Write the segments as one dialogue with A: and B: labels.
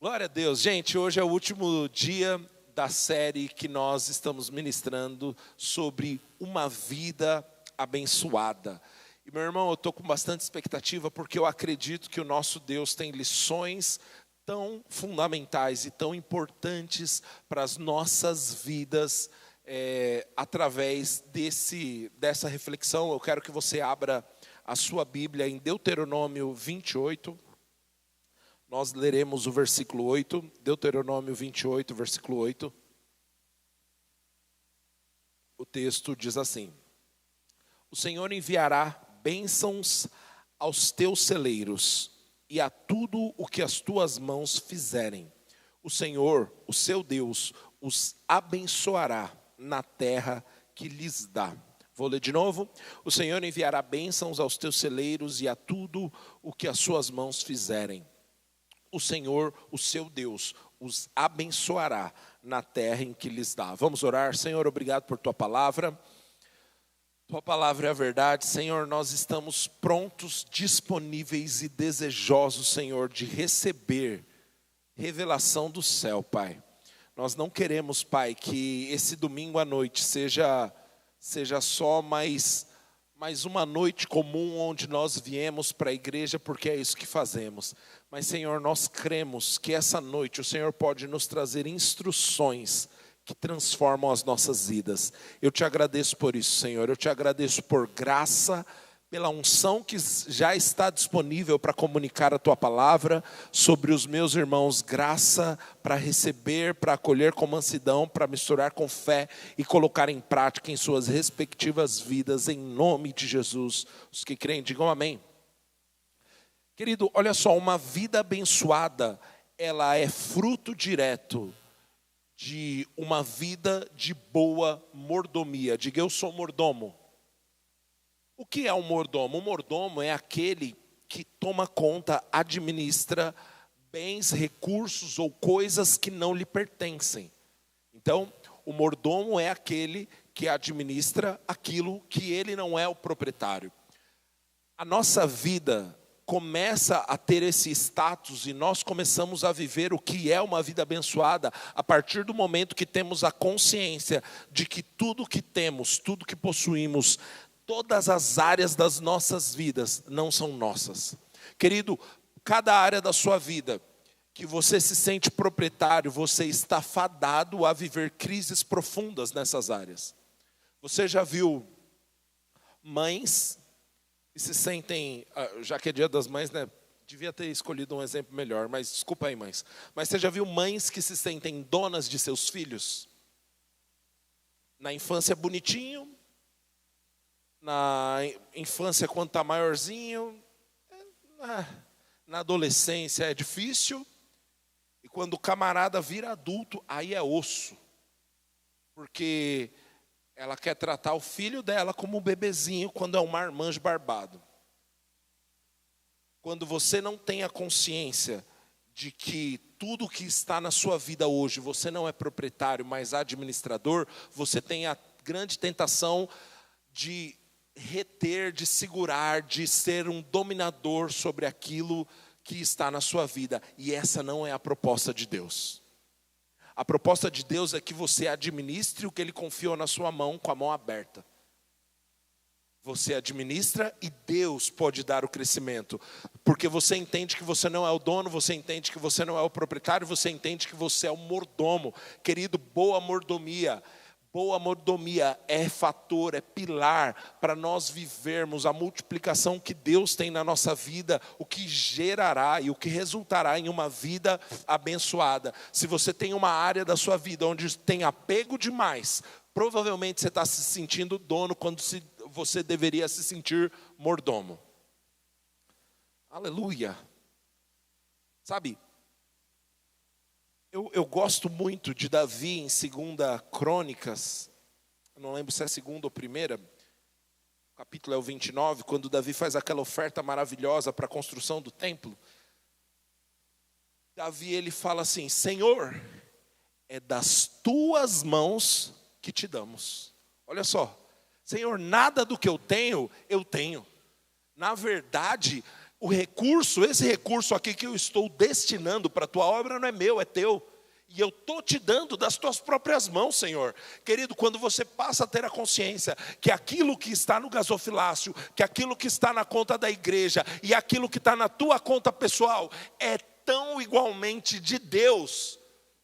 A: Glória a Deus. Gente, hoje é o último dia da série que nós estamos ministrando sobre uma vida abençoada. E meu irmão, eu estou com bastante expectativa porque eu acredito que o nosso Deus tem lições tão fundamentais e tão importantes para as nossas vidas através dessa reflexão. Eu quero que você abra a sua Bíblia em Deuteronômio 28. Nós leremos o versículo 8, Deuteronômio 28, versículo 8. O texto diz assim: O Senhor enviará bênçãos aos teus celeiros e a tudo o que as tuas mãos fizerem. O Senhor, o seu Deus, os abençoará na terra que lhes dá. Vou ler de novo. O Senhor enviará bênçãos aos teus celeiros e a tudo o que as suas mãos fizerem. O Senhor, o seu Deus, os abençoará na terra em que lhes dá. Vamos orar. Senhor, obrigado por tua palavra. Tua palavra é a verdade. Senhor, nós estamos prontos, disponíveis e desejosos, Senhor, de receber revelação do céu, Pai. Nós não queremos, Pai, que esse domingo à noite seja só mais uma noite comum onde nós viemos para a igreja porque é isso que fazemos. Mas, Senhor, nós cremos que essa noite o Senhor pode nos trazer instruções que transformam as nossas vidas. Eu te agradeço por isso, Senhor. Eu te agradeço por graça, pela unção que já está disponível para comunicar a tua palavra sobre os meus irmãos. Graça para receber, para acolher com mansidão, para misturar com fé e colocar em prática em suas respectivas vidas, em nome de Jesus. Os que creem, digam amém. Querido, olha só, uma vida abençoada, ela é fruto direto de uma vida de boa mordomia. Diga, eu sou mordomo. O que é um mordomo? O mordomo é aquele que toma conta, administra bens, recursos ou coisas que não lhe pertencem. Então, o mordomo é aquele que administra aquilo que ele não é o proprietário. A nossa vida começa a ter esse status e nós começamos a viver o que é uma vida abençoada a partir do momento que temos a consciência de que tudo que temos, tudo que possuímos, todas as áreas das nossas vidas não são nossas. Querido, cada área da sua vida que você se sente proprietário, você está fadado a viver crises profundas nessas áreas. Você já viu mães que se sentem, já que é dia das mães, né? Devia ter escolhido um exemplo melhor, mas desculpa aí, mães. Mas você já viu mães que se sentem donas de seus filhos? Na infância bonitinho, na infância quando está maiorzinho, na adolescência é difícil, e quando o camarada vira adulto, aí é osso, porque ela quer tratar o filho dela como um bebezinho quando é um marmanjo barbado. Quando você não tem a consciência de que tudo que está na sua vida hoje, você não é proprietário, mas administrador, você tem a grande tentação de reter, de segurar, de ser um dominador sobre aquilo que está na sua vida. E essa não é a proposta de Deus. A proposta de Deus é que você administre o que Ele confiou na sua mão com a mão aberta. Você administra e Deus pode dar o crescimento. Porque você entende que você não é o dono, você entende que você não é o proprietário, você entende que você é o mordomo. Querido, boa mordomia. Boa mordomia é fator, é pilar para nós vivermos a multiplicação que Deus tem na nossa vida, o que gerará e o que resultará em uma vida abençoada. Se você tem uma área da sua vida onde tem apego demais, provavelmente você está se sentindo dono quando você deveria se sentir mordomo. Aleluia. Sabe, eu gosto muito de Davi em 2 Crônicas, não lembro se é a segunda ou primeira, o capítulo é o 29, quando Davi faz aquela oferta maravilhosa para a construção do templo. Davi, ele fala assim: Senhor, é das tuas mãos que te damos. Olha só, Senhor, nada do que eu tenho. Na verdade, esse recurso aqui que eu estou destinando para a tua obra não é meu, é teu. E eu estou te dando das tuas próprias mãos, Senhor. Querido, quando você passa a ter a consciência que aquilo que está no gasofilácio, que aquilo que está na conta da igreja e aquilo que está na tua conta pessoal é tão igualmente de Deus,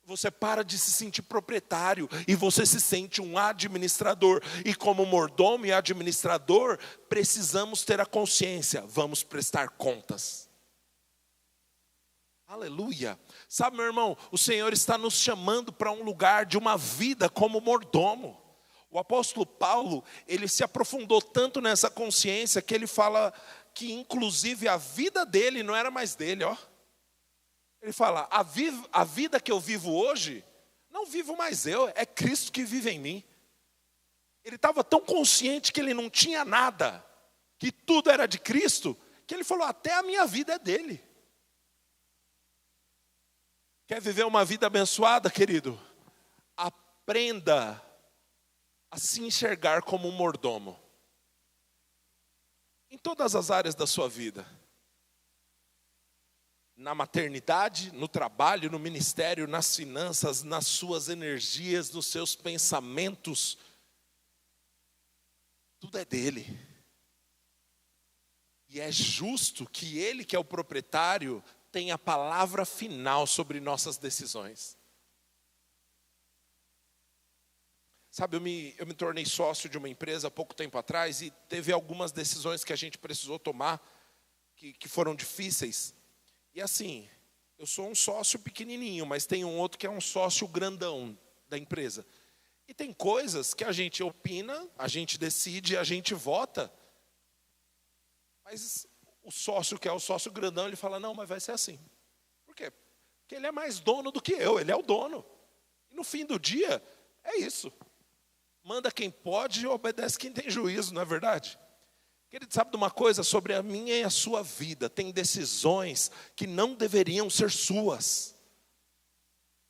A: você para de se sentir proprietário e você se sente um administrador. E como mordomo e administrador, precisamos ter a consciência, vamos prestar contas. Aleluia. Sabe, meu irmão, o Senhor está nos chamando para um lugar de uma vida como mordomo. O apóstolo Paulo, ele se aprofundou tanto nessa consciência que ele fala que inclusive a vida dele não era mais dele, ó. Ele fala, a vida que eu vivo hoje, não vivo mais eu, é Cristo que vive em mim. Ele estava tão consciente que ele não tinha nada, que tudo era de Cristo, que ele falou, até a minha vida é dele. Quer viver uma vida abençoada, querido? Aprenda a se enxergar como um mordomo. Em todas as áreas da sua vida. Na maternidade, no trabalho, no ministério, nas finanças, nas suas energias, nos seus pensamentos. Tudo é dele. E é justo que ele, que é o proprietário, tem a palavra final sobre nossas decisões. Sabe, eu me tornei sócio de uma empresa há pouco tempo atrás e teve algumas decisões que a gente precisou tomar, que foram difíceis. E assim, eu sou um sócio pequenininho, mas tem um outro que é um sócio grandão da empresa. E tem coisas que a gente opina, a gente decide, a gente vota, mas o sócio que é o sócio grandão, ele fala, não, mas vai ser assim. Por quê? Porque ele é mais dono do que eu, ele é o dono. E no fim do dia, é isso. Manda quem pode e obedece quem tem juízo, não é verdade? Querido, sabe de uma coisa? Sobre a minha e a sua vida, tem decisões que não deveriam ser suas.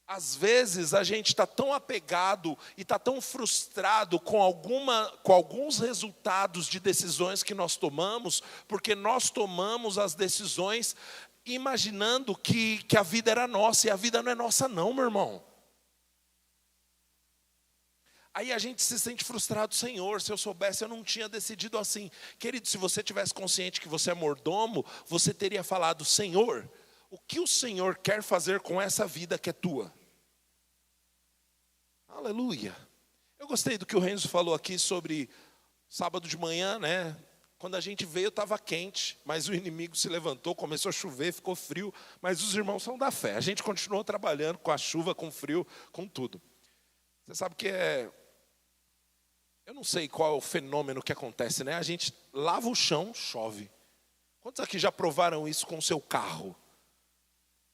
A: Às vezes a gente está tão apegado e está tão frustrado com alguns resultados de decisões que nós tomamos, porque nós tomamos as decisões imaginando que a vida era nossa, e a vida não é nossa não, meu irmão. Aí a gente se sente frustrado, Senhor, se eu soubesse eu não tinha decidido assim. Querido, se você tivesse consciente que você é mordomo, você teria falado, Senhor, o que o Senhor quer fazer com essa vida que é tua? Aleluia. Eu gostei do que o Renzo falou aqui sobre sábado de manhã, né? Quando a gente veio estava quente, mas o inimigo se levantou, começou a chover, ficou frio, mas os irmãos são da fé. A gente continuou trabalhando com a chuva, com o frio, com tudo. Você sabe que eu não sei qual é o fenômeno que acontece, né? A gente lava o chão, chove. Quantos aqui já provaram isso com o seu carro?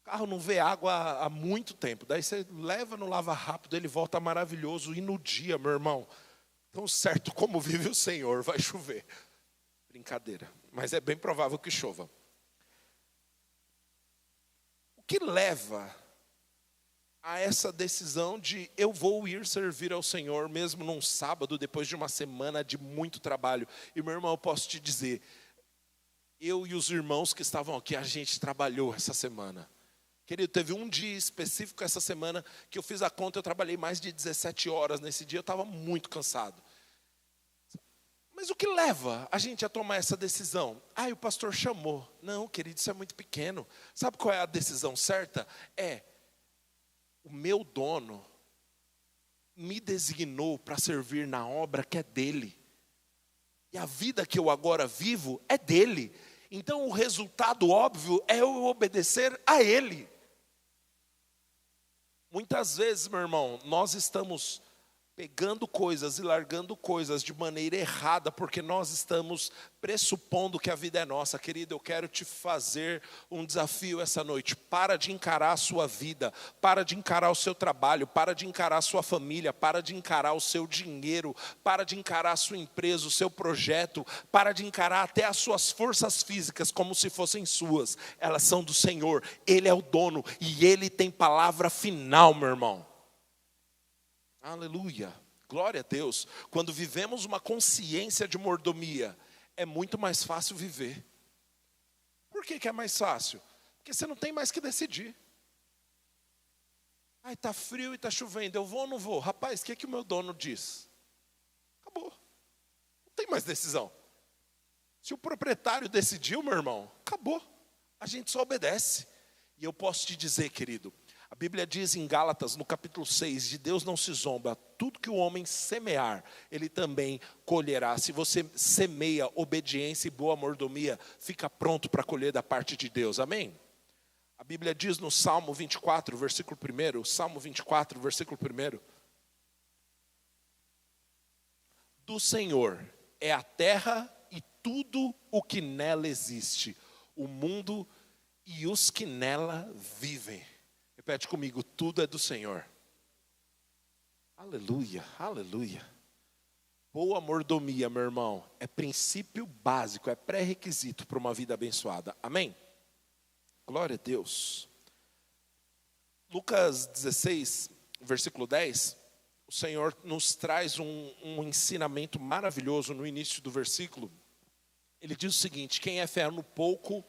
A: O carro não vê água há muito tempo. Daí você leva no lava rápido, ele volta maravilhoso. E no dia, meu irmão, tão certo como vive o Senhor, vai chover. Brincadeira, mas é bem provável que chova. O que leva a essa decisão de eu vou ir servir ao Senhor, mesmo num sábado, depois de uma semana de muito trabalho? E meu irmão, eu posso te dizer, eu e os irmãos que estavam aqui, a gente trabalhou essa semana. Querido, teve um dia específico essa semana que eu fiz a conta, eu trabalhei mais de 17 horas nesse dia, eu estava muito cansado. Mas o que leva a gente a tomar essa decisão? O pastor chamou. Não, querido, isso é muito pequeno. Sabe qual é a decisão certa? O meu dono me designou para servir na obra que é dele. E a vida que eu agora vivo é dele. Então o resultado óbvio é eu obedecer a ele. Muitas vezes, meu irmão, nós estamos pegando coisas e largando coisas de maneira errada, porque nós estamos pressupondo que a vida é nossa. Querido, eu quero te fazer um desafio essa noite. Para de encarar a sua vida, para de encarar o seu trabalho, para de encarar a sua família, para de encarar o seu dinheiro, para de encarar a sua empresa, o seu projeto, para de encarar até as suas forças físicas como se fossem suas. Elas são do Senhor, Ele é o dono e Ele tem palavra final, meu irmão. Aleluia, glória a Deus. Quando vivemos uma consciência de mordomia, é muito mais fácil viver. Por que é mais fácil? Porque você não tem mais que decidir. Ai, está frio e está chovendo, eu vou ou não vou? Rapaz, o que o meu dono diz? Acabou. Não tem mais decisão. Se o proprietário decidiu, meu irmão, acabou. A gente só obedece. E eu posso te dizer, querido, a Bíblia diz em Gálatas, no capítulo 6, de Deus não se zomba. Tudo que o homem semear, ele também colherá. Se você semeia obediência e boa mordomia, fica pronto para colher da parte de Deus. Amém? A Bíblia diz no Salmo 24, versículo 1, Salmo 24, versículo 1. Do Senhor é a terra e tudo o que nela existe, o mundo e os que nela vivem. Repete comigo, tudo é do Senhor. Aleluia, aleluia. Boa mordomia, meu irmão, é princípio básico, é pré-requisito para uma vida abençoada. Amém? Glória a Deus. Lucas 16, versículo 10, o Senhor nos traz um ensinamento maravilhoso no início do versículo. Ele diz o seguinte: quem é fiel no pouco,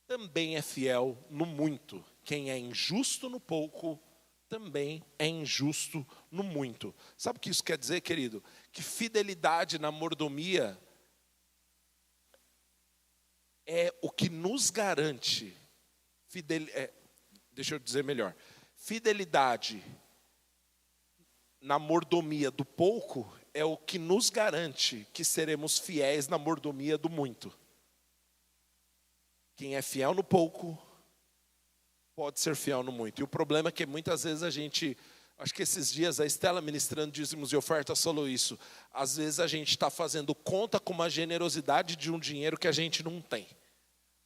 A: também é fiel no muito. Quem é injusto no pouco, também é injusto no muito. Sabe o que isso quer dizer, querido? Que fidelidade na mordomia é o que nos garante, deixa eu dizer melhor, fidelidade na mordomia do pouco é o que nos garante que seremos fiéis na mordomia do muito. Quem é fiel no pouco, pode ser fiel no muito. E o problema é que muitas vezes a gente, acho que esses dias a Estela ministrando dízimos e ofertas falou isso. Às vezes a gente está fazendo conta com uma generosidade de um dinheiro que a gente não tem.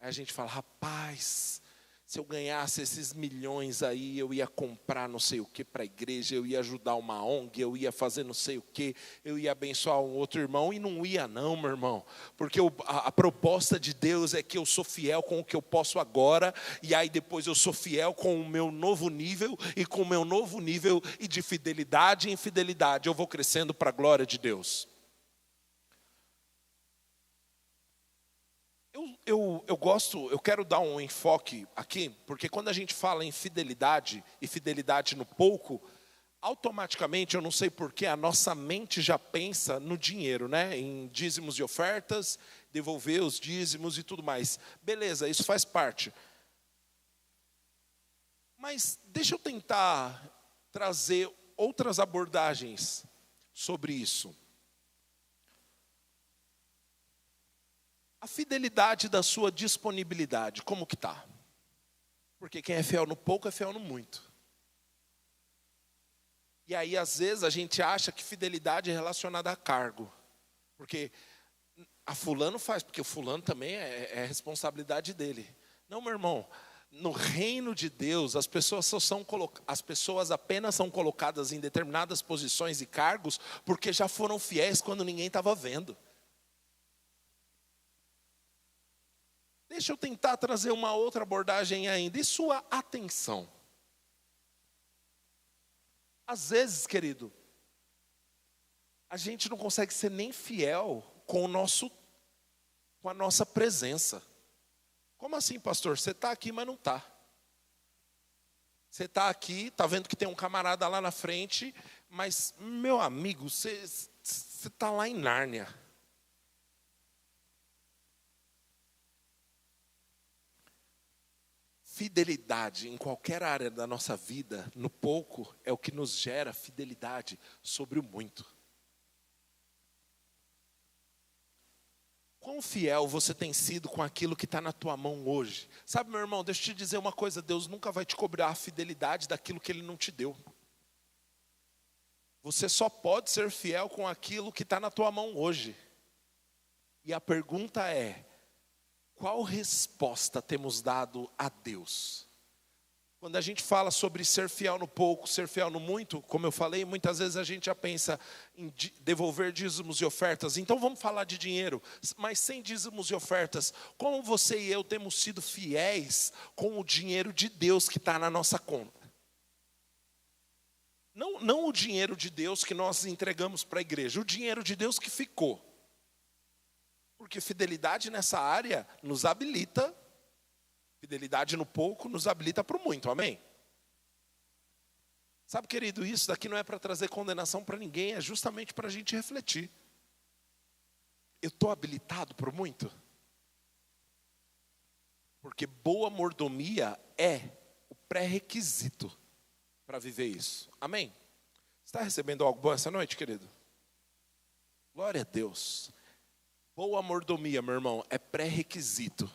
A: Aí a gente fala, rapaz, se eu ganhasse esses milhões aí, eu ia comprar não sei o que para a igreja, eu ia ajudar uma ONG, eu ia fazer não sei o que, eu ia abençoar um outro irmão, e não ia não, meu irmão. Porque a proposta de Deus é que eu sou fiel com o que eu posso agora, e aí depois eu sou fiel com o meu novo nível, e com o meu novo nível, e de fidelidade em fidelidade, eu vou crescendo para a glória de Deus. Eu quero dar um enfoque aqui, porque quando a gente fala em fidelidade e fidelidade no pouco, automaticamente, eu não sei porquê, a nossa mente já pensa no dinheiro, né? Em dízimos e ofertas, devolver os dízimos e tudo mais. Beleza, isso faz parte. Mas deixa eu tentar trazer outras abordagens sobre isso. A fidelidade da sua disponibilidade, como que está? Porque quem é fiel no pouco é fiel no muito. E aí, às vezes, a gente acha que fidelidade é relacionada a cargo. Porque a fulano faz, porque o fulano também é responsabilidade dele. Não, meu irmão, no reino de Deus, as pessoas apenas são colocadas em determinadas posições e cargos porque já foram fiéis quando ninguém estava vendo. Deixa eu tentar trazer uma outra abordagem ainda. E sua atenção? Às vezes, querido, a gente não consegue ser nem fiel com a nossa presença. Como assim, pastor? Você está aqui, mas não está. Você está aqui, está vendo que tem um camarada lá na frente, mas, meu amigo, você está lá em Nárnia. Fidelidade em qualquer área da nossa vida, no pouco, é o que nos gera fidelidade sobre o muito. Quão fiel você tem sido com aquilo que está na tua mão hoje? Sabe, meu irmão, deixa eu te dizer uma coisa, Deus nunca vai te cobrar a fidelidade daquilo que Ele não te deu. Você só pode ser fiel com aquilo que está na tua mão hoje. E a pergunta é, qual resposta temos dado a Deus? Quando a gente fala sobre ser fiel no pouco, ser fiel no muito, como eu falei, muitas vezes a gente já pensa em devolver dízimos e ofertas. Então vamos falar de dinheiro, mas sem dízimos e ofertas. Como você e eu temos sido fiéis com o dinheiro de Deus que está na nossa conta? Não o dinheiro de Deus que nós entregamos para a igreja, o dinheiro de Deus que ficou. Porque fidelidade nessa área nos habilita Fidelidade no pouco nos habilita para o muito, amém? Sabe, querido, isso daqui não é para trazer condenação para ninguém, é justamente para a gente refletir. Eu estou habilitado para o muito? Porque boa mordomia é o pré-requisito para viver isso, amém? Está recebendo algo bom essa noite, querido? Glória a Deus. Boa mordomia, meu irmão, é pré-requisito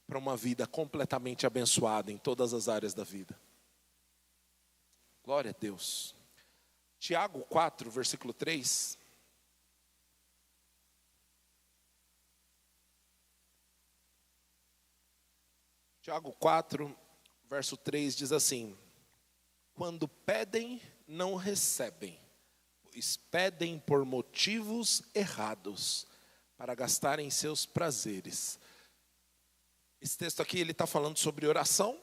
A: para uma vida completamente abençoada em todas as áreas da vida. Glória a Deus. Tiago 4, versículo 3. Tiago 4, verso 3 diz assim: quando pedem, não recebem, pois pedem por motivos errados, para gastarem seus prazeres. Esse texto aqui, ele está falando sobre oração,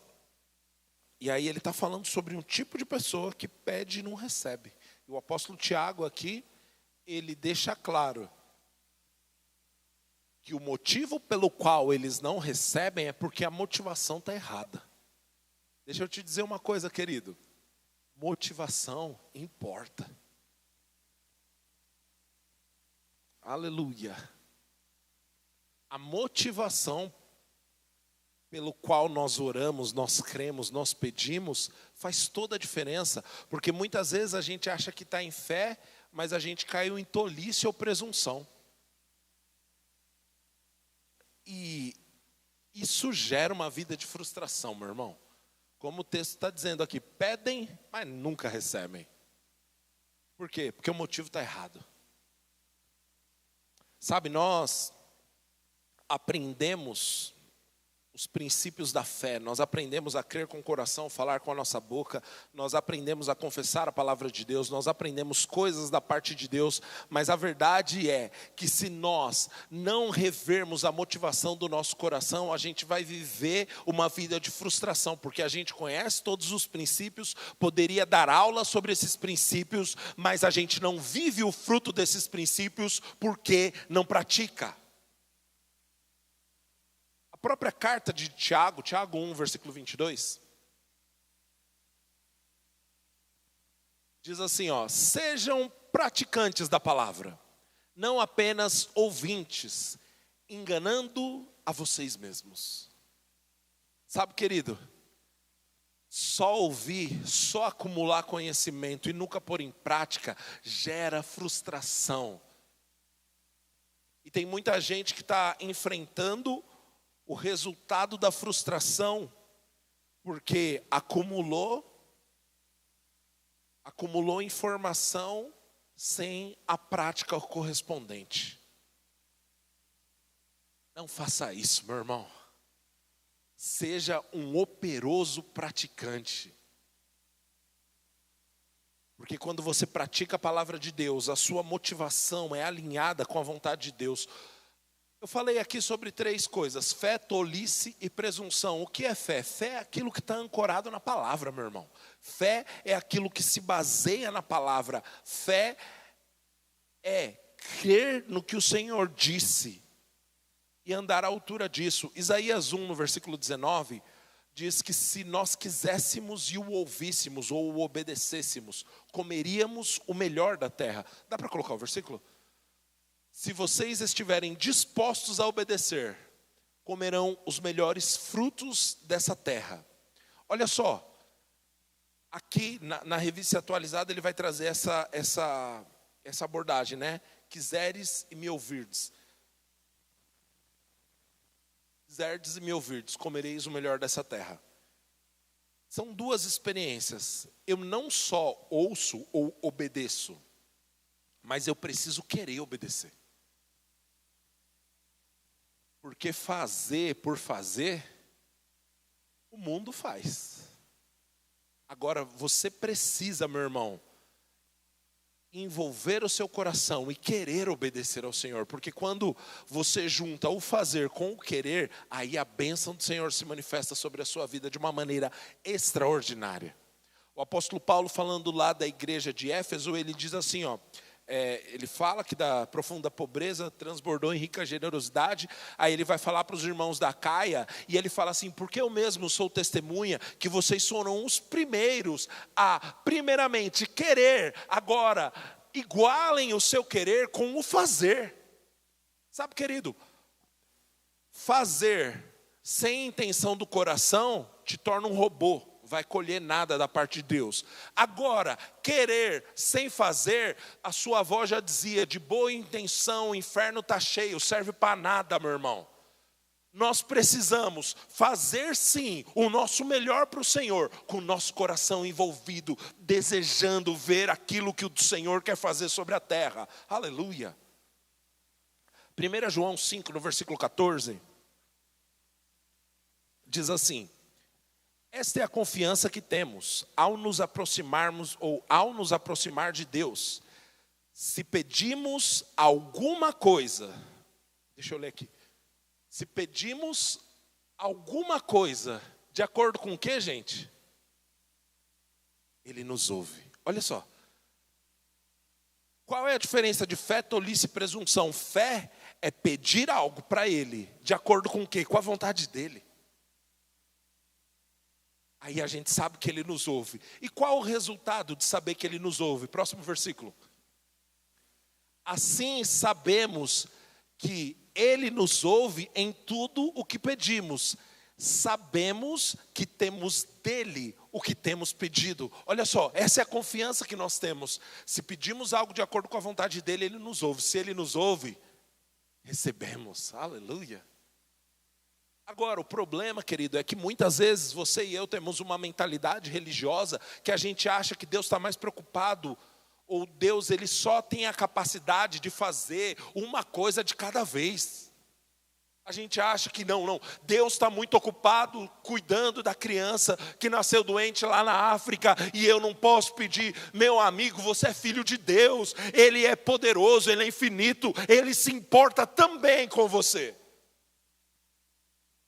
A: e aí ele está falando sobre um tipo de pessoa que pede e não recebe. E o apóstolo Tiago aqui, ele deixa claro que o motivo pelo qual eles não recebem é porque a motivação está errada. Deixa eu te dizer uma coisa, querido. Motivação importa. Aleluia. A motivação pelo qual nós oramos, nós cremos, nós pedimos, faz toda a diferença. Porque muitas vezes a gente acha que está em fé, mas a gente caiu em tolice ou presunção. E isso gera uma vida de frustração, meu irmão. Como o texto está dizendo aqui, pedem, mas nunca recebem. Por quê? Porque o motivo está errado. Sabe, nós aprendemos os princípios da fé, nós aprendemos a crer com o coração, falar com a nossa boca, nós aprendemos a confessar a palavra de Deus, nós aprendemos coisas da parte de Deus, mas a verdade é que se nós não revermos a motivação do nosso coração, a gente vai viver uma vida de frustração, porque a gente conhece todos os princípios, poderia dar aula sobre esses princípios, mas a gente não vive o fruto desses princípios porque não pratica. A própria carta de Tiago, Tiago 1, versículo 22, diz assim, sejam praticantes da palavra, não apenas ouvintes, enganando a vocês mesmos. Sabe, querido, só ouvir, só acumular conhecimento e nunca pôr em prática, gera frustração. E tem muita gente que está enfrentando o resultado da frustração, porque acumulou informação sem a prática correspondente. Não faça isso, meu irmão. Seja um operoso praticante. Porque quando você pratica a palavra de Deus, a sua motivação é alinhada com a vontade de Deus. Eu falei aqui sobre 3 coisas: fé, tolice e presunção. O que é fé? Fé é aquilo que está ancorado na palavra, meu irmão. Fé é aquilo que se baseia na palavra. Fé é crer no que o Senhor disse e andar à altura disso. Isaías 1, no versículo 19, diz que se nós quiséssemos e o ouvíssemos ou o obedecêssemos, comeríamos o melhor da terra. Dá para colocar o versículo? Se vocês estiverem dispostos a obedecer, comerão os melhores frutos dessa terra. Olha só, aqui na revista atualizada ele vai trazer essa abordagem, né? Quiseres e me ouvirdes. Quiserdes e me ouvirdes, comereis o melhor dessa terra. São 2 experiências. Eu não só ouço ou obedeço, mas eu preciso querer obedecer. Porque fazer por fazer, o mundo faz. Agora, você precisa, meu irmão, envolver o seu coração e querer obedecer ao Senhor. Porque quando você junta o fazer com o querer, aí a bênção do Senhor se manifesta sobre a sua vida de uma maneira extraordinária. O apóstolo Paulo, falando lá da igreja de Éfeso, ele diz assim, ele fala que da profunda pobreza transbordou em rica generosidade. Aí ele vai falar para os irmãos da Caia, e ele fala assim: porque eu mesmo sou testemunha que vocês foram os primeiros a, primeiramente, querer, agora igualem o seu querer com o fazer. Sabe, querido, fazer sem intenção do coração te torna um robô, vai colher nada da parte de Deus. Agora, querer sem fazer, a sua avó já dizia, de boa intenção o inferno está cheio, serve para nada, meu irmão. Nós precisamos fazer sim o nosso melhor para o Senhor, com o nosso coração envolvido, desejando ver aquilo que o Senhor quer fazer sobre a terra. Aleluia. 1 João 5, no versículo 14, diz assim: esta é a confiança que temos ao nos aproximarmos ou ao nos aproximar de Deus. Se pedimos alguma coisa, deixa eu ler aqui. Se pedimos alguma coisa, de acordo com o que, gente? Ele nos ouve. Olha só. Qual é a diferença de fé, tolice e presunção? Fé é pedir algo para Ele, de acordo com o quê? Com a vontade dEle. Aí a gente sabe que Ele nos ouve. E qual o resultado de saber que Ele nos ouve? Próximo versículo. Assim sabemos que Ele nos ouve em tudo o que pedimos. Sabemos que temos dEle o que temos pedido. Olha só, essa é a confiança que nós temos. Se pedimos algo de acordo com a vontade dEle, Ele nos ouve. Se Ele nos ouve, recebemos. Aleluia. Agora, o problema, querido, é que muitas vezes você e eu temos uma mentalidade religiosa que a gente acha que Deus está mais preocupado, ou Deus ele só tem a capacidade de fazer uma coisa de cada vez. A gente acha que não, Deus está muito ocupado cuidando da criança que nasceu doente lá na África, e eu não posso pedir, meu amigo, você é filho de Deus, Ele é poderoso, Ele é infinito, Ele se importa também com você.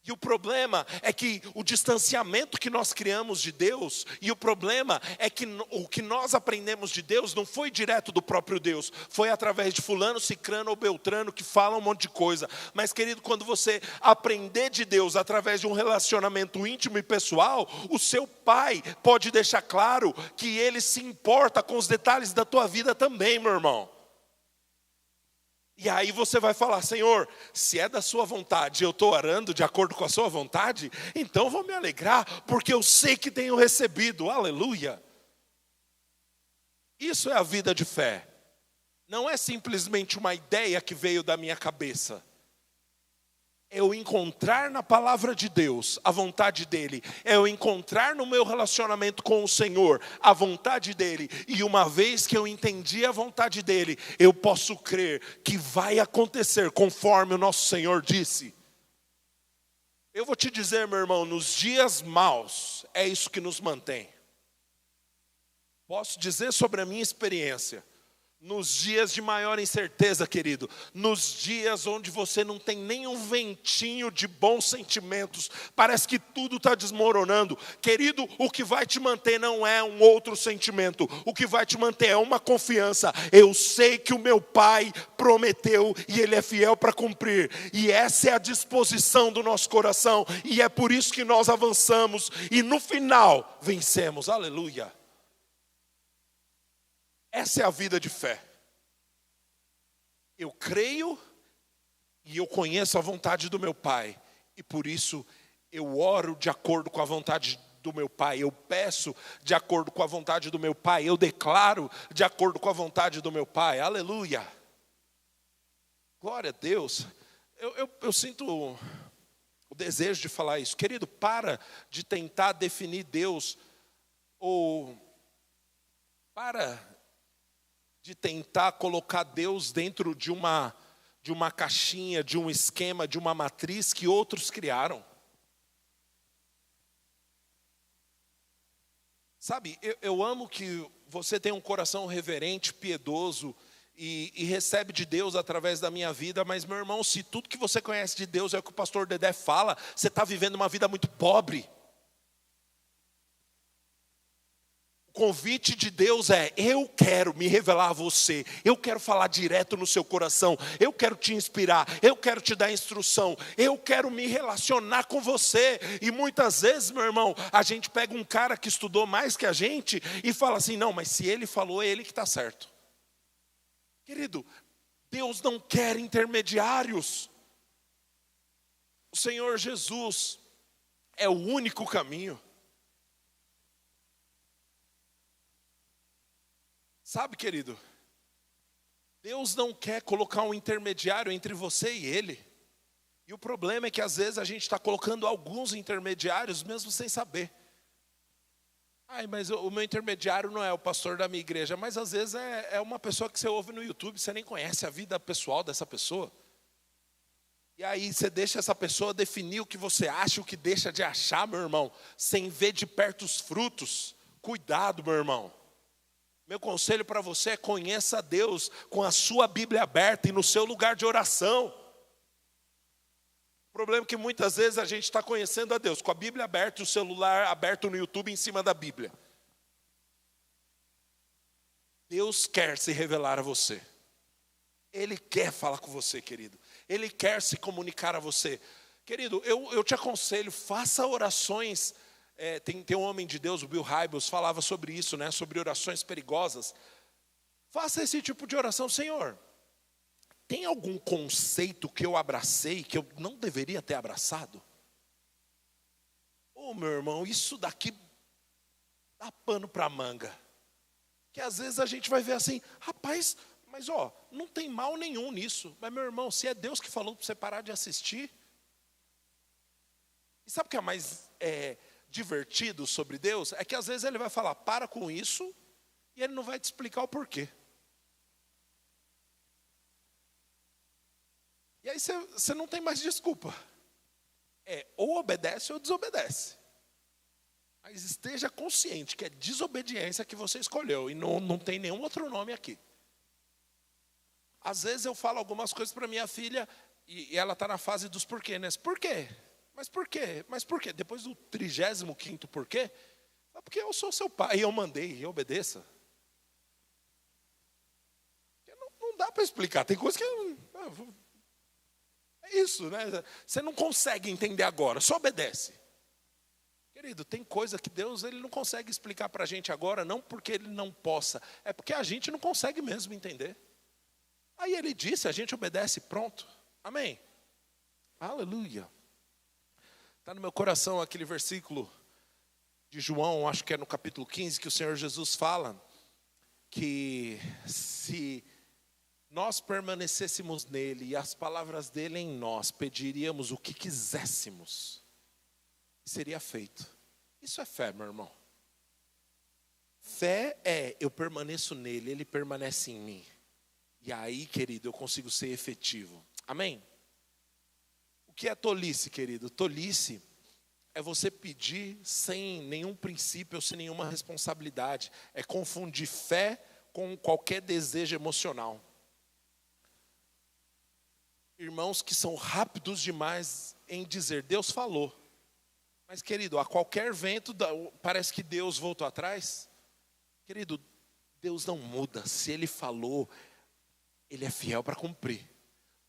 A: E o problema é que o distanciamento que nós criamos de Deus, e o problema é que o que nós aprendemos de Deus não foi direto do próprio Deus, foi através de fulano, cicrano ou beltrano que fala um monte de coisa. Mas, querido, quando você aprender de Deus através de um relacionamento íntimo e pessoal, o seu pai pode deixar claro que ele se importa com os detalhes da tua vida também, meu irmão. E aí você vai falar: Senhor, se é da sua vontade, eu estou orando de acordo com a sua vontade, então vou me alegrar, porque eu sei que tenho recebido, aleluia. Isso é a vida de fé. Não é simplesmente uma ideia que veio da minha cabeça. É eu encontrar na palavra de Deus a vontade dEle. É eu encontrar no meu relacionamento com o Senhor a vontade dEle. E uma vez que eu entendi a vontade dEle, eu posso crer que vai acontecer conforme o nosso Senhor disse. Eu vou te dizer, meu irmão, nos dias maus, é isso que nos mantém. Posso dizer sobre a minha experiência. Nos dias de maior incerteza, querido, nos dias onde você não tem nenhum ventinho de bons sentimentos, parece que tudo está desmoronando, querido, o que vai te manter não é um outro sentimento, o que vai te manter é uma confiança. Eu sei que o meu Pai prometeu e Ele é fiel para cumprir, e essa é a disposição do nosso coração, e é por isso que nós avançamos, e no final vencemos, aleluia. Essa é a vida de fé. Eu creio e eu conheço a vontade do meu Pai. E por isso eu oro de acordo com a vontade do meu Pai. Eu peço de acordo com a vontade do meu Pai. Eu declaro de acordo com a vontade do meu Pai. Aleluia. Glória a Deus. Eu sinto o desejo de falar isso. Querido, para de tentar definir Deus. Ou para de tentar colocar Deus dentro de uma caixinha, de um esquema, de uma matriz que outros criaram. Sabe, eu amo que você tem um coração reverente, piedoso e recebe de Deus através da minha vida, mas, meu irmão, se tudo que você conhece de Deus é o que o pastor Dedé fala, você está vivendo uma vida muito pobre. O convite de Deus é: eu quero me revelar a você, eu quero falar direto no seu coração, eu quero te inspirar, eu quero te dar instrução, eu quero me relacionar com você. E muitas vezes, meu irmão, a gente pega um cara que estudou mais que a gente e fala assim: não, mas se ele falou, é ele que está certo. Querido, Deus não quer intermediários. O Senhor Jesus é o único caminho. Sabe, querido, Deus não quer colocar um intermediário entre você e Ele. E o problema é que às vezes a gente está colocando alguns intermediários mesmo sem saber. Ai, mas o meu intermediário não é o pastor da minha igreja, mas às vezes é uma pessoa que você ouve no YouTube, você nem conhece a vida pessoal dessa pessoa. E aí você deixa essa pessoa definir o que você acha, o que deixa de achar, meu irmão, sem ver de perto os frutos. Cuidado, meu irmão. Meu conselho para você é: conheça a Deus com a sua Bíblia aberta e no seu lugar de oração. O problema é que muitas vezes a gente está conhecendo a Deus com a Bíblia aberta e o celular aberto no YouTube em cima da Bíblia. Deus quer se revelar a você. Ele quer falar com você, querido. Ele quer se comunicar a você. Querido, eu te aconselho, faça orações. Tem um homem de Deus, o Bill Hybels, falava sobre isso, né? Sobre orações perigosas. Faça esse tipo de oração: Senhor, tem algum conceito que eu abracei que eu não deveria ter abraçado? Meu irmão, isso daqui dá pano para manga. Que às vezes a gente vai ver assim: rapaz, mas não tem mal nenhum nisso. Mas, meu irmão, se é Deus que falou para você parar de assistir. E sabe o que é mais divertido sobre Deus? É que às vezes Ele vai falar: para com isso, e Ele não vai te explicar o porquê. E aí você não tem mais desculpa. Ou obedece ou desobedece. Mas esteja consciente que é desobediência que você escolheu, e não tem nenhum outro nome aqui. Às vezes eu falo algumas coisas para minha filha, e ela está na fase dos porquê, né? Por quê? Mas por quê? Mas por quê? Depois do 35º porquê? Porque eu sou seu pai e eu mandei, e obedeça. Não dá para explicar, tem coisa que é isso, né? Você não consegue entender agora, só obedece. Querido, tem coisa que Deus Ele não consegue explicar para a gente agora, não porque Ele não possa, é porque a gente não consegue mesmo entender. Aí Ele disse, a gente obedece, pronto. Amém? Aleluia. Está no meu coração aquele versículo de João, acho que é no capítulo 15, que o Senhor Jesus fala que se nós permanecêssemos nele e as palavras dele em nós, pediríamos o que quiséssemos e seria feito. Isso é fé, meu irmão. Fé é: eu permaneço nele, ele permanece em mim. E aí, querido, eu consigo ser efetivo. Amém? O que é tolice, querido? Tolice é você pedir sem nenhum princípio ou sem nenhuma responsabilidade. É confundir fé com qualquer desejo emocional. Irmãos que são rápidos demais em dizer: Deus falou. Mas, querido, a qualquer vento, parece que Deus voltou atrás. Querido, Deus não muda. Se Ele falou, Ele é fiel para cumprir.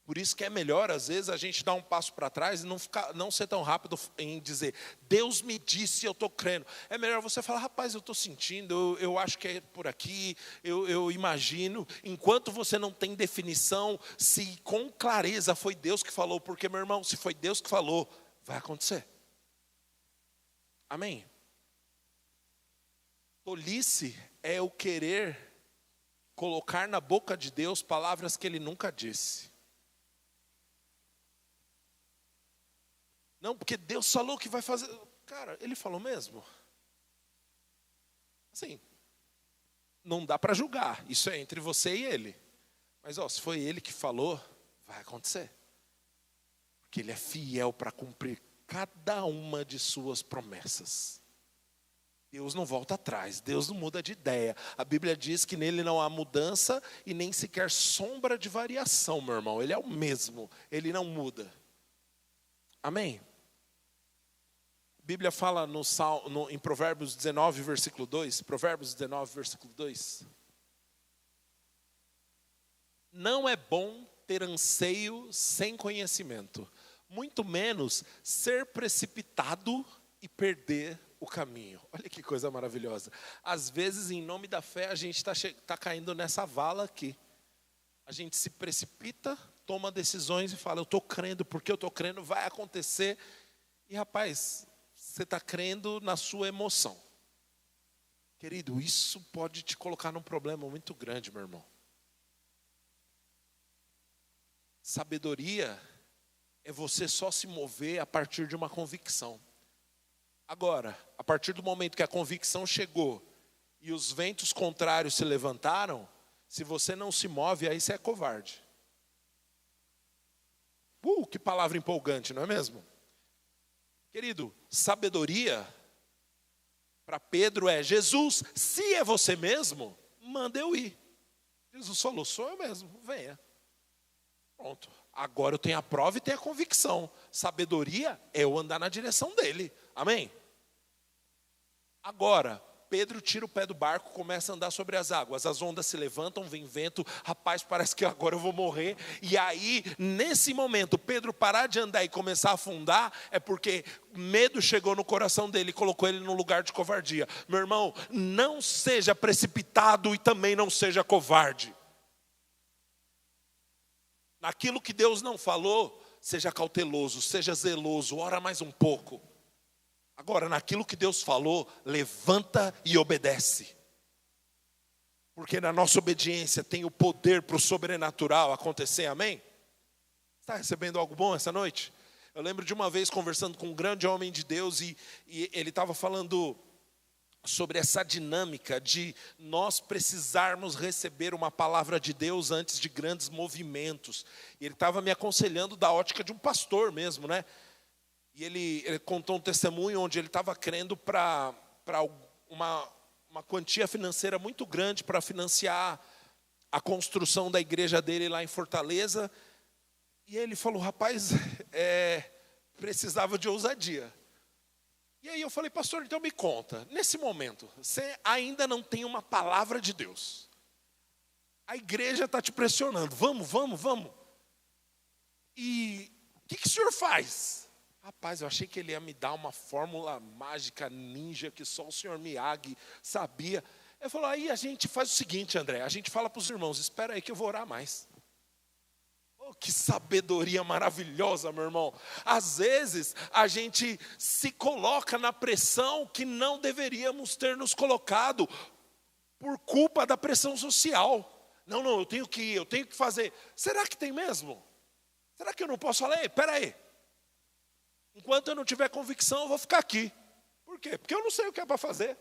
A: Por isso que é melhor, às vezes, a gente dar um passo para trás e não ser tão rápido em dizer: Deus me disse, eu estou crendo. É melhor você falar: rapaz, eu estou sentindo, eu acho que é por aqui, eu imagino. Enquanto você não tem definição se com clareza foi Deus que falou. Porque, meu irmão, se foi Deus que falou, vai acontecer. Amém? Tolice é eu querer colocar na boca de Deus palavras que Ele nunca disse. Não, porque Deus falou que vai fazer. Cara, Ele falou mesmo? Assim, não dá para julgar. Isso é entre você e Ele. Mas se foi Ele que falou, vai acontecer. Porque Ele é fiel para cumprir cada uma de suas promessas. Deus não volta atrás, Deus não muda de ideia. A Bíblia diz que nele não há mudança e nem sequer sombra de variação, meu irmão. Ele é o mesmo, ele não muda. Amém? Bíblia fala em Provérbios 19, versículo 2. Provérbios 19, versículo 2. Não é bom ter anseio sem conhecimento, muito menos ser precipitado e perder o caminho. Olha que coisa maravilhosa. Às vezes, em nome da fé, a gente está caindo nessa vala aqui. A gente se precipita, toma decisões e fala, eu estou crendo, porque eu estou crendo, vai acontecer. E rapaz, você está crendo na sua emoção. Querido, isso pode te colocar num problema muito grande, meu irmão. Sabedoria é você só se mover a partir de uma convicção. Agora, a partir do momento que a convicção chegou e os ventos contrários se levantaram, se você não se move, aí você é covarde. Que palavra empolgante, não é mesmo? Querido, sabedoria para Pedro é: Jesus, se é você mesmo, manda eu ir. Jesus falou, sou eu mesmo, venha. Pronto, agora eu tenho a prova e tenho a convicção. Sabedoria é eu andar na direção dele, amém? Agora, Pedro tira o pé do barco, começa a andar sobre as águas. As ondas se levantam, vem vento. Rapaz, parece que agora eu vou morrer. E aí, nesse momento, Pedro parar de andar e começar a afundar, é porque medo chegou no coração dele e colocou ele num lugar de covardia. Meu irmão, não seja precipitado e também não seja covarde. Naquilo que Deus não falou, seja cauteloso, seja zeloso, ora mais um pouco. Agora, naquilo que Deus falou, levanta e obedece. Porque na nossa obediência tem o poder para o sobrenatural acontecer, amém? Está recebendo algo bom essa noite? Eu lembro de uma vez conversando com um grande homem de Deus e ele estava falando sobre essa dinâmica de nós precisarmos receber uma palavra de Deus antes de grandes movimentos. E ele estava me aconselhando da ótica de um pastor mesmo, né? E ele contou um testemunho onde ele estava crendo para uma quantia financeira muito grande para financiar a construção da igreja dele lá em Fortaleza. E ele falou, rapaz, precisava de ousadia. E aí eu falei, pastor, então me conta, nesse momento, você ainda não tem uma palavra de Deus. A igreja está te pressionando, vamos. E o que o senhor faz? Rapaz, eu achei que ele ia me dar uma fórmula mágica ninja que só o senhor Miyagi sabia. Ele falou, aí a gente faz o seguinte, André, a gente fala para os irmãos, espera aí que eu vou orar mais. Oh, que sabedoria maravilhosa, meu irmão. Às vezes a gente se coloca na pressão que não deveríamos ter nos colocado por culpa da pressão social. Não, eu tenho que ir, eu tenho que fazer. Será que tem mesmo? Será que eu não posso falar? Ei, espera aí. Enquanto eu não tiver convicção, eu vou ficar aqui. Por quê? Porque eu não sei o que é para fazer.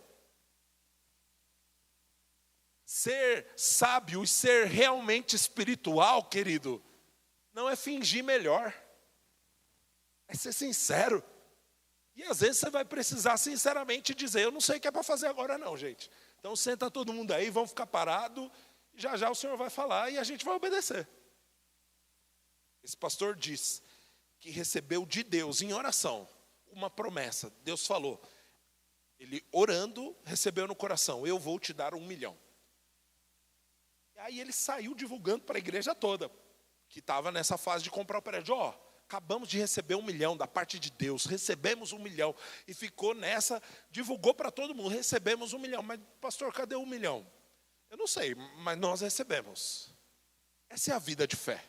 A: Ser sábio e ser realmente espiritual, querido, não é fingir melhor. É ser sincero. E às vezes você vai precisar sinceramente dizer, eu não sei o que é para fazer agora não, gente. Então senta todo mundo aí, vamos ficar parado, e já o Senhor vai falar e a gente vai obedecer. Esse pastor diz que recebeu de Deus, em oração, uma promessa. Deus falou, ele orando, recebeu no coração, eu vou te dar 1 milhão. E aí ele saiu divulgando para a igreja toda, que estava nessa fase de comprar o prédio. Acabamos de receber 1 milhão da parte de Deus, recebemos 1 milhão. E ficou nessa, divulgou para todo mundo, recebemos 1 milhão. Mas pastor, cadê 1 milhão? Eu não sei, mas nós recebemos. Essa é a vida de fé.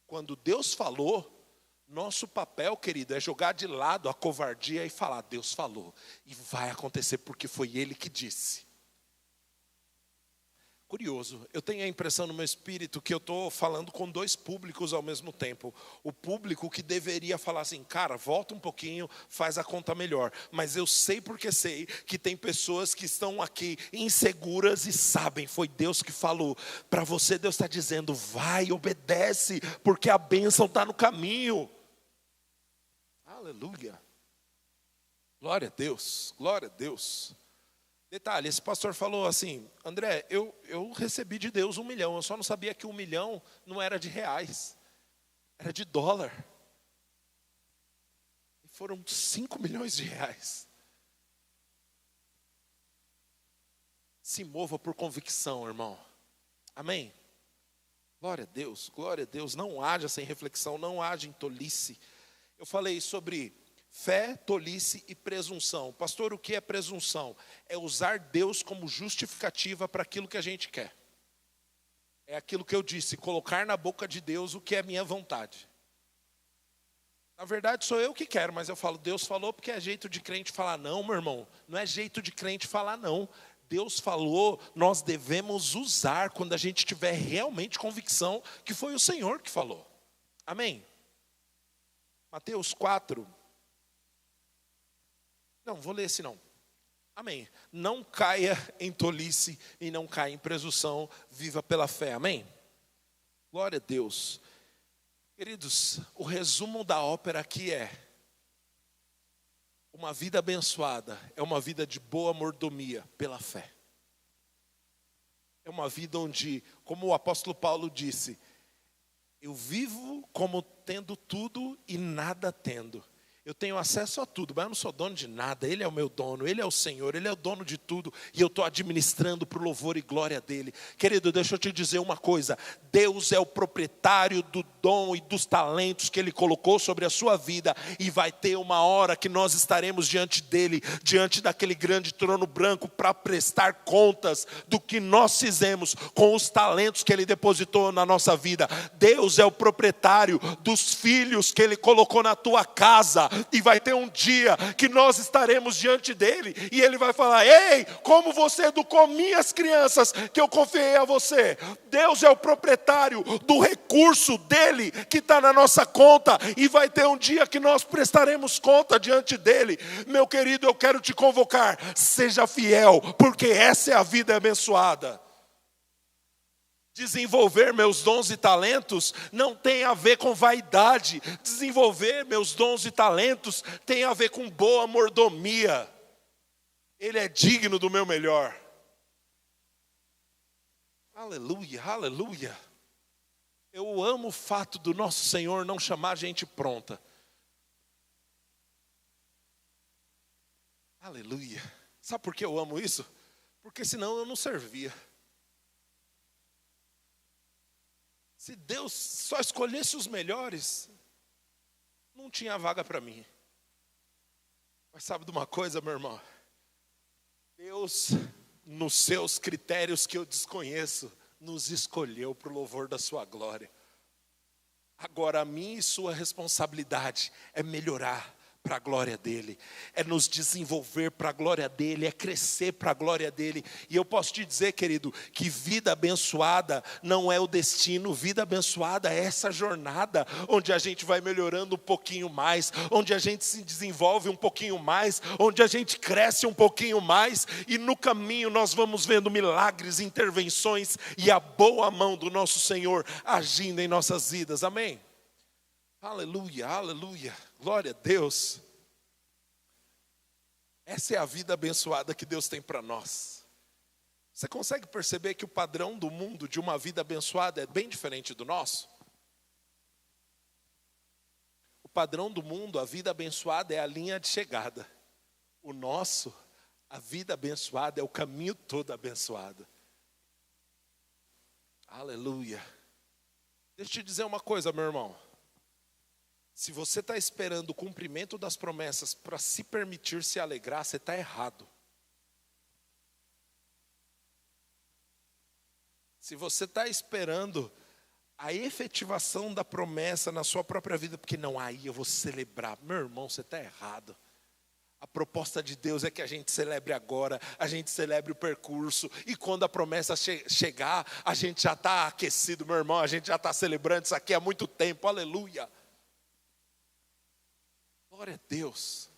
A: Quando Deus falou, nosso papel, querido, é jogar de lado a covardia e falar, Deus falou. E vai acontecer porque foi Ele que disse. Curioso, eu tenho a impressão no meu espírito que eu estou falando com 2 públicos ao mesmo tempo. O público que deveria falar assim, cara, volta um pouquinho, faz a conta melhor. Mas eu sei porque sei que tem pessoas que estão aqui inseguras e sabem, foi Deus que falou. Para você Deus está dizendo, vai, obedece, porque a bênção está no caminho. Aleluia. Glória a Deus, glória a Deus. Detalhe, esse pastor falou assim, André, eu recebi de Deus 1 milhão, eu só não sabia que 1 milhão não era de reais, era de dólar. Foram 5 milhões de reais. Se mova por convicção, irmão. Amém? Glória a Deus, glória a Deus. Não haja sem reflexão, não haja em tolice. Eu falei sobre fé, tolice e presunção. Pastor, o que é presunção? É usar Deus como justificativa para aquilo que a gente quer. É aquilo que eu disse, colocar na boca de Deus o que é minha vontade. Na verdade sou eu que quero, mas eu falo, Deus falou, porque é jeito de crente falar não, meu irmão. Não é jeito de crente falar não. Deus falou, nós devemos usar quando a gente tiver realmente convicção que foi o Senhor que falou. Amém? Mateus 4. Não, vou ler esse não. Amém. Não caia em tolice e não caia em presunção, viva pela fé. Amém? Glória a Deus. Queridos, o resumo da ópera aqui é: uma vida abençoada é uma vida de boa mordomia pela fé. É uma vida onde, como o apóstolo Paulo disse, eu vivo como tendo tudo e nada tendo. Eu tenho acesso a tudo, mas eu não sou dono de nada. Ele é o meu dono, Ele é o Senhor, Ele é o dono de tudo. E eu estou administrando para o louvor e glória dEle. Querido, deixa eu te dizer uma coisa. Deus é o proprietário do dom e dos talentos que Ele colocou sobre a sua vida. E vai ter uma hora que nós estaremos diante dEle, diante daquele grande trono branco, para prestar contas do que nós fizemos com os talentos que Ele depositou na nossa vida. Deus é o proprietário dos filhos que Ele colocou na tua casa. E vai ter um dia que nós estaremos diante dele e ele vai falar: ei, como você educou minhas crianças que eu confiei a você. Deus é o proprietário do recurso dele que está na nossa conta, e vai ter um dia que nós prestaremos conta diante dele. Meu querido, eu quero te convocar, seja fiel, porque essa é a vida abençoada. Desenvolver meus dons e talentos não tem a ver com vaidade. Desenvolver meus dons e talentos tem a ver com boa mordomia. Ele é digno do meu melhor. Aleluia, aleluia. Eu amo o fato do nosso Senhor não chamar gente pronta. Aleluia. Sabe por que eu amo isso? Porque senão eu não servia. Se Deus só escolhesse os melhores, não tinha vaga para mim. Mas sabe de uma coisa, meu irmão? Deus, nos seus critérios que eu desconheço, nos escolheu para o louvor da sua glória. Agora a minha e sua responsabilidade é melhorar para a glória dele, é nos desenvolver para a glória dele, é crescer para a glória dele. E eu posso te dizer, querido, que vida abençoada não é o destino. Vida abençoada é essa jornada onde a gente vai melhorando um pouquinho mais, onde a gente se desenvolve um pouquinho mais, onde a gente cresce um pouquinho mais, e no caminho nós vamos vendo milagres, intervenções e a boa mão do nosso Senhor agindo em nossas vidas. Amém? Aleluia, aleluia, glória a Deus. Essa é a vida abençoada que Deus tem para nós. Você consegue perceber que o padrão do mundo de uma vida abençoada é bem diferente do nosso? O padrão do mundo, a vida abençoada é a linha de chegada. O nosso, a vida abençoada é o caminho todo abençoado. Aleluia. Deixa eu te dizer uma coisa, meu irmão. Se você está esperando o cumprimento das promessas para se permitir se alegrar, você está errado. Se você está esperando a efetivação da promessa na sua própria vida, porque não, aí eu vou celebrar. Meu irmão, você está errado. A proposta de Deus é que a gente celebre agora, a gente celebre o percurso, e quando a promessa chegar, a gente já está aquecido, meu irmão, a gente já está celebrando isso aqui há muito tempo, aleluia. Glória a Deus.